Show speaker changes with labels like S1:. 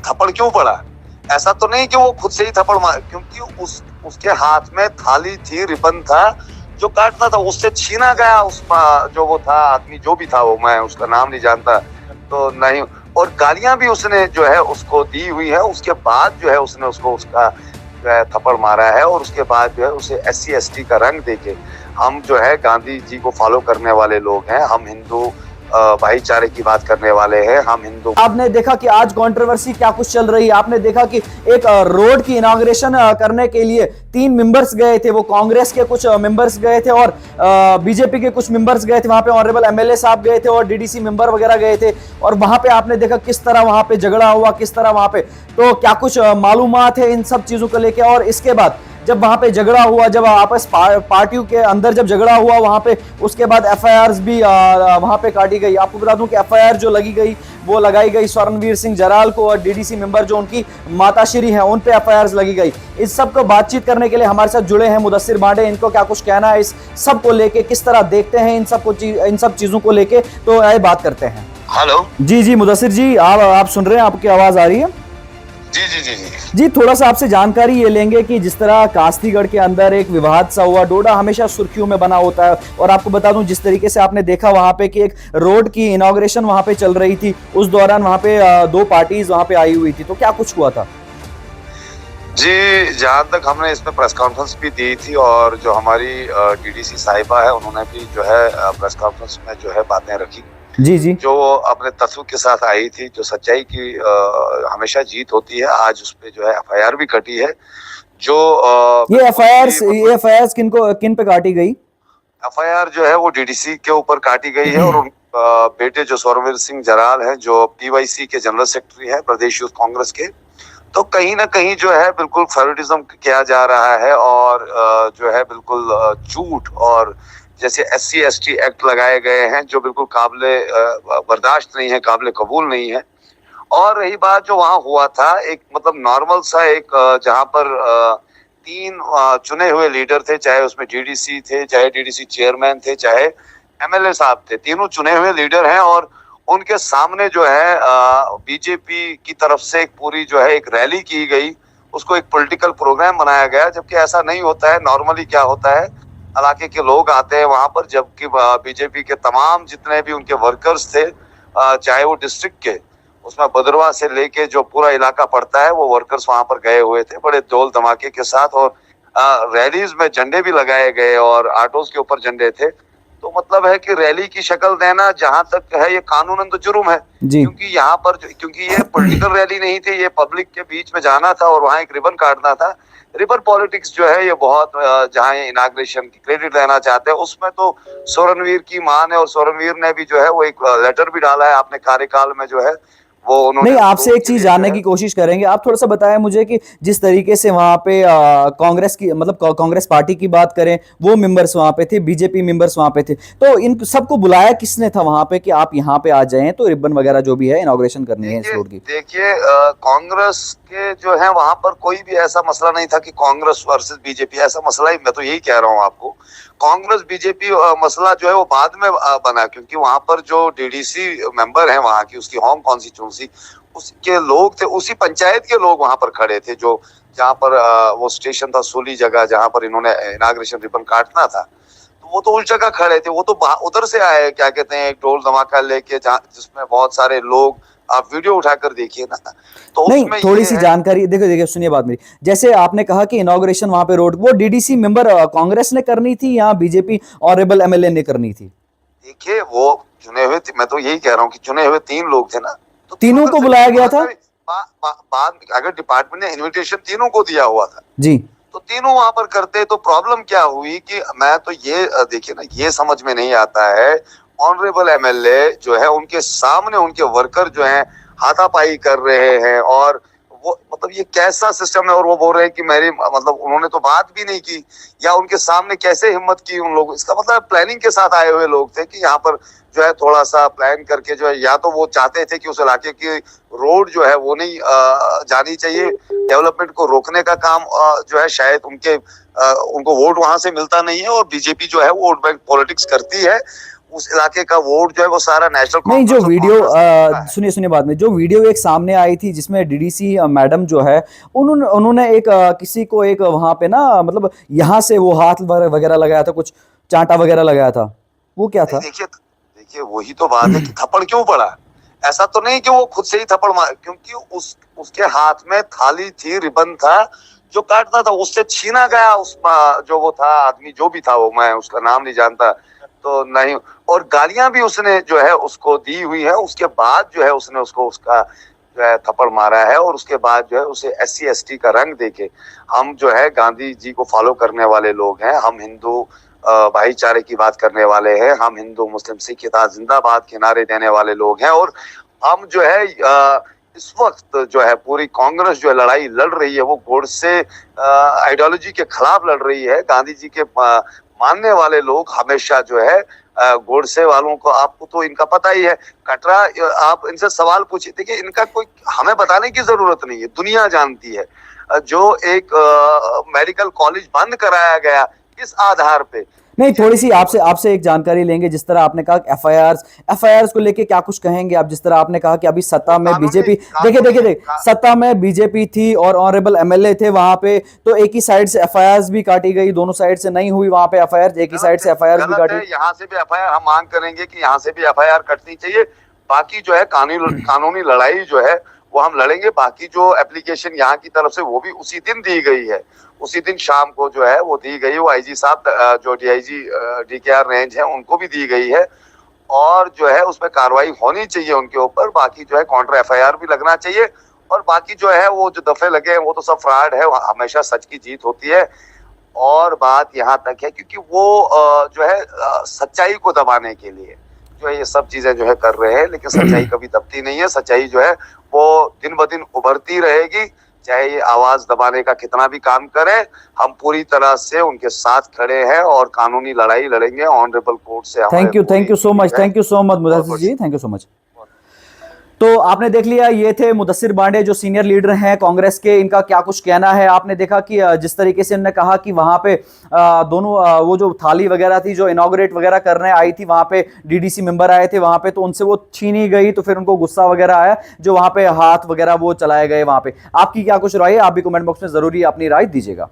S1: थप्पड़ क्यों पड़ा? ऐसा तो नहीं कि वो खुद से ही थप्पड़ मार, क्योंकि उसके हाथ में थाली थी, रिबन था जो काटना था, उससे छीना गया। जो वो था आदमी, जो भी था वो, मैं उसका नाम नहीं जानता तो नहीं। और गालियां भी उसने जो है उसको दी हुई है। उसके बाद जो है उसने उसको उसका जो है थप्पड़ मारा है। और उसके बाद जो है उसे SC ST का रंग देके, हम जो है गांधी जी को फॉलो करने वाले लोग हैं, हम हिंदू भाईचारे की बात करने वाले हैं, हम हिंदू।
S2: आपने देखा कि आज कंट्रोवर्सी क्या कुछ चल रही है। आपने देखा कि एक रोड की इनॉग्रेशन करने के लिए 3 मेंबर्स गए थे, वो कांग्रेस के कुछ मेंबर्स गए थे और बीजेपी के कुछ मेंबर्स गए थे। वहां पे ऑनरेबल MLA साहब गए थे और DDC मेंबर वगैरह गए थे। और वहां पे आपने देखा किस तरह वहां पे झगड़ा हुआ, किस तरह वहां पे, तो क्या कुछ मालूमात है इन सब चीजों को लेकर? और इसके बाद जब वहां पे झगड़ा हुआ, जब आपस पार्टियों के अंदर जब झगड़ा हुआ वहां पे, उसके बाद FIRs भी वहां पे काटी गई। आपको बता दूं कि FIR जो लगी गई वो लगाई गई स्वरणवीर सिंह जराल को, और DDC मेंबर जो उनकी माताश्री हैं उन पे FIRs लगी गई। इस सब को बातचीत करने के लिए हमारे साथ जुड़े हैं मुदस्सिर बांडे। इनको क्या कुछ कहना है इस सब को लेके, किस तरह देखते हैं इन सब चीजों को लेके, तो आइए बात करते हैं।
S1: हेलो
S2: जी जी मुदस्सिर जी, आप सुन रहे हैं? आपकी आवाज आ रही है?
S1: जी जी जी जी
S2: जी, थोड़ा सा आपसे जानकारी ये लेंगे कि जिस तरह कास्तीगढ़ के अंदर एक विवाद सा हुआ, डोडा हमेशा सुर्खियों में बना होता है, और आपको बता दूं जिस तरीके से आपने देखा वहां पे कि एक रोड की इनॉग्रेशन वहां पे चल रही थी, उस दौरान वहां पे 2 पार्टीज वहां पे आई हुई थी, तो क्या कुछ हुआ था?
S1: जी, जहाँ तक हमने इसमें प्रेस कॉन्फ्रेंस भी दी थी, और जो हमारी DDC साहिबा है उन्होंने भी जो है प्रेस कॉन्फ्रेंस में जो है बातें रखी,
S2: जी जी,
S1: जो अपने तत्व के साथ आई थी। जो सच्चाई की हमेशा जीत होती है। आज उस पे जो है FIR भी कटी है। जो
S2: ये
S1: बिल्कुल ही मतलब
S2: FIRs किन पे काटी गई?
S1: FIR जो है वो DDC के ऊपर काटी गई है। और उन बेटे जो स्वरवीर सिंह जराल हैं, जो PYC के जनरल सेक्रेटरी हैं, प्रदेश यूथ कांग्रेस के, तो कहीं ना कहीं जो है बिल्कुल फेवरेटिज्म किया जा रहा है। और जो है बिल्कुल झूठ, और जैसे SC ST एक्ट लगाए गए हैं जो बिल्कुल काबिले बर्दाश्त नहीं है, काबिले कबूल नहीं है। और रही बात जो वहां हुआ था, एक मतलब नॉर्मल सा एक जहां पर 3 चुने हुए लीडर थे, चाहे उसमें DDC थे, चाहे DDC चेयरमैन थे, चाहे MLA साहब थे, तीनों चुने हुए लीडर हैं। और उनके सामने जो है BJP की तरफ से एक पूरी जो है एक रैली की गई, उसको एक पॉलिटिकल प्रोग्राम बनाया गया, जबकि ऐसा नहीं होता है। नॉर्मली क्या होता है, इलाके के लोग आते हैं वहां पर, जबकि BJP के तमाम जितने भी उनके वर्कर्स थे, चाहे वो डिस्ट्रिक्ट के, उसमें भद्रवा से लेके जो पूरा इलाका पड़ता है, वो वर्कर्स वहां पर गए हुए थे बड़े दौल धमाके के साथ। और रैलीज में झंडे भी लगाए गए और ऑटोज के ऊपर झंडे थे। तो मतलब है कि रैली की शक्ल देना जहां तक है ये कानूनन तो जुर्म है,
S2: जी
S1: क्योंकि यहाँ पर क्योंकि ये पॉलिटिकल रैली नहीं थी, ये पब्लिक के बीच में जाना था और वहां एक रिबन काटना था। रिबन पॉलिटिक्स जो है ये बहुत, जहाँ ये इनाग्रेशन की क्रेडिट लेना चाहते हैं, उसमें तो स्वरणवीर की मान है। और स्वरणवीर ने भी जो है वो एक लेटर भी डाला है अपने कार्यकाल में, जो है वो उन्होंने
S2: नहीं, आपसे
S1: रोड
S2: एक
S1: के
S2: चीज
S1: लिए जो
S2: जानने
S1: है।
S2: की कोशिश करेंगे। आप थोड़ा सा बताएं मुझे कि जिस तरीके से वहां पे कांग्रेस की, मतलब कांग्रेस पार्टी की बात करें, वो मेंबर्स वहां पे थे, बीजेपी मेंबर्स वहां पे थे, तो इन सबको बुलाया किसने था वहां पे कि आप यहाँ पे आ जाएं, तो रिबन वगैरह जो भी है इनॉग्रेशन करनी है इस
S1: देखिए
S2: रोड की?
S1: देखिए कांग्रेस के जो है वहां पर कोई भी ऐसा मसला नहीं था कि कांग्रेस वर्सेस BJP, ऐसा मसला ही, मैं तो यही कह रहा हूँ आपको। कांग्रेस BJP मसला जो है वो बाद में बना, क्योंकि वहां पर जो DDC मेंबर है वहां की, उसकी होम कॉन्स्टिट्यूंसी, उसके लोग थे, उसी पंचायत के लोग वहां पर खड़े थे, जो जहाँ पर वो स्टेशन था, सोली जगह, जहाँ पर इन्होंने इनाग्रेशन रिबन काटना था। तो वो तो उस जगह खड़े थे, वो तो उधर से आए, क्या कहते हैं, एक ढोल धमाका लेके, जहाँ जिसमें बहुत सारे लोग, आप वीडियो उठाकर देखिए ना, तो
S2: नहीं,
S1: उसमें
S2: थोड़ी
S1: ये
S2: सी
S1: है।
S2: जानकारी देखो, देखिए सुनिए बात मेरी। जैसे आपने कहा कि इनॉग्रेशन वहां पे रोड, वो DDC मेंबर कांग्रेस ने करनी थी या बीजेपी ऑनरेबल MLA ने करनी थी?
S1: देखिए वो चुने हुए मैं तो यही कह रहा हूँ कि चुने हुए 3 लोग थे ना, तो तीनों
S2: तीनों
S1: कर
S2: को
S1: सकते
S2: बुलाया
S1: थे।
S2: गया
S1: बाद
S2: था?
S1: में बाद अगर डिपार्टमेंट ने इनविटेशन तीनों को दिया हुआ था,
S2: जी
S1: तो तीनों वहां पर करते, तो प्रॉब्लम क्या हुई कि मैं तो ये देखिए ना, ये समझ में नहीं आता है। ऑनरेबल MLA जो है, उनके सामने उनके वर्कर जो है हाथापाई कर रहे हैं, और वो मतलब ये कैसा सिस्टम है। और वो बोल रहे हैं कि मेरी मतलब उन्होंने तो बात भी नहीं की, या उनके सामने कैसे हिम्मत की उन लोगों। इसका मतलब प्लानिंग के साथ आए हुए लोग थे कि यहाँ पर जो है थोड़ा सा प्लान करके जो है, या तो वो चाहते थे कि उस इलाके की रोड जो है वो नहीं जानी चाहिए, डेवलपमेंट को रोकने का काम जो है शायद उनको वोट वहां से मिलता नहीं है, और BJP जो है वो वोट बैंक पॉलिटिक्स करती है, उस इलाके का वोट जो है वो सारा नेशनल
S2: नहीं, जो
S1: कांग्रेस और
S2: वीडियो
S1: कांग्रेस का है।
S2: सुनिए सुनिए, बाद में जो वीडियो एक सामने आई थी जिसमें डीडीसी मैडम जो है, उन्होंने उन्होंने एक किसी को एक वहां पे ना, मतलब यहाँ से वो हाथ वगैरह लगाया था, कुछ चांटा वगैरह लगाया था, वो क्या
S1: नहीं,
S2: था?
S1: देखिए देखिए वही तो बात है कि थप्पड़ क्यों पड़ा। ऐसा तो नहीं कि वो खुद से ही थप्पड़ मार, क्योंकि उसके हाथ में थाली थी, रिबन था जो काटना था, उससे छीना गया। उस जो वो था आदमी, जो भी था वो, मैं उसका नाम नहीं जानता तो नहीं। और गालियां भी उसने जो है उसको दी हुई है। उसके बाद जो है उसने उसको उसका जो है थप्पड़ मारा है। और उसके बाद जो है उसे SC ST का रंग देके, हम जो है गांधी जी को फॉलो करने वाले लोग हैं, हम हिंदू भाईचारे की बात करने वाले हैं, हम हिंदू मुस्लिम सिख ईसाई जिंदाबाद के नारे देने वाले लोग हैं। और हम जो है इस वक्त जो है पूरी कांग्रेस जो है लड़ाई लड़ रही है, वो गोडसे आइडियोलॉजी के खिलाफ लड़ रही है। गांधी जी के मानने वाले लोग हमेशा जो है गोडसे वालों को, आपको तो इनका पता ही है, कटरा, आप इनसे सवाल पूछिए, देखिए इनका कोई हमें बताने की जरूरत नहीं है, दुनिया जानती है। जो एक मेडिकल कॉलेज बंद कराया गया, किस आधार पे?
S2: नहीं, थोड़ी
S1: बीजेपी
S2: सी
S1: की
S2: आपसे आपसे एक जानकारी लेंगे। जिस तरह आपने कहा एफआईआर को लेके क्या कुछ कहेंगे आप? जिस तरह आपने कहा कि अभी
S1: वो
S2: सत्ता में
S1: कानूनी
S2: बीजेपी, देखिए देखिए
S1: कानूनी
S2: देखिए, सत्ता में बीजेपी थी और ऑनरेबल एमएलए थे वहां पे, तो एक ही साइड से एफआईआर भी काटी गई, दोनों साइड से नहीं हुई वहां पे एफआईआर, एक ही साइड से एफआईआर भी
S1: गलत है।
S2: काटी।
S1: यहाँ से भी FIR हम मांग करेंगे कि यहाँ से भी FIR कटनी चाहिए। बाकी जो है कानूनी लड़ाई जो है वो हम लड़ेंगे। बाकी जो एप्लीकेशन यहाँ की तरफ से वो भी उसी दिन दी गई है, उसी दिन शाम को जो है वो दी गई। वो IG साहब, जो DIG DKR रेंज है, उनको भी दी गई है। और जो है उसमें कार्रवाई होनी चाहिए उनके ऊपर। बाकी जो है काउंटर FIR भी लगना चाहिए। और बाकी जो है वो जो दफे लगे हैं वो तो सब फ्रॉड है, हमेशा सच की जीत होती है। और बात यहाँ तक है क्योंकि वो जो है सच्चाई को दबाने के लिए जो है ये सब चीजें जो है कर रहे हैं, लेकिन सच्चाई कभी दबती नहीं है। सच्चाई जो है वो दिन ब दिन उभरती रहेगी, चाहे ये आवाज दबाने का कितना भी काम करे। हम पूरी तरह से उनके साथ खड़े हैं और कानूनी लड़ाई लड़ेंगे। ऑनरेबल कोर्ट से हमारे
S2: थैंक यू सो मच,
S1: उम्मीद है।
S2: थैंक यू सो मच
S1: बहुत
S2: मुदस्सिर
S1: बहुत
S2: जी, थैंक यू सो मच। तो आपने देख लिया, ये थे मुदस्सिर बांडे जो सीनियर लीडर हैं कांग्रेस के। इनका क्या कुछ कहना है आपने देखा कि जिस तरीके से उन्होंने कहा कि वहां पे दोनों वो जो थाली वगैरह थी जो इनॉग्रेट वगैरह करने आई थी, वहां पे डीडीसी मेंबर आए थे वहां पे, तो उनसे वो छीनी गई, तो फिर उनको गुस्सा वगैरह आया, जो वहां पे हाथ वगैरह वो चलाए गए वहां पे। आपकी क्या कुछ राय है? आप भी कमेंट बॉक्स में जरूरी अपनी राय दीजिएगा।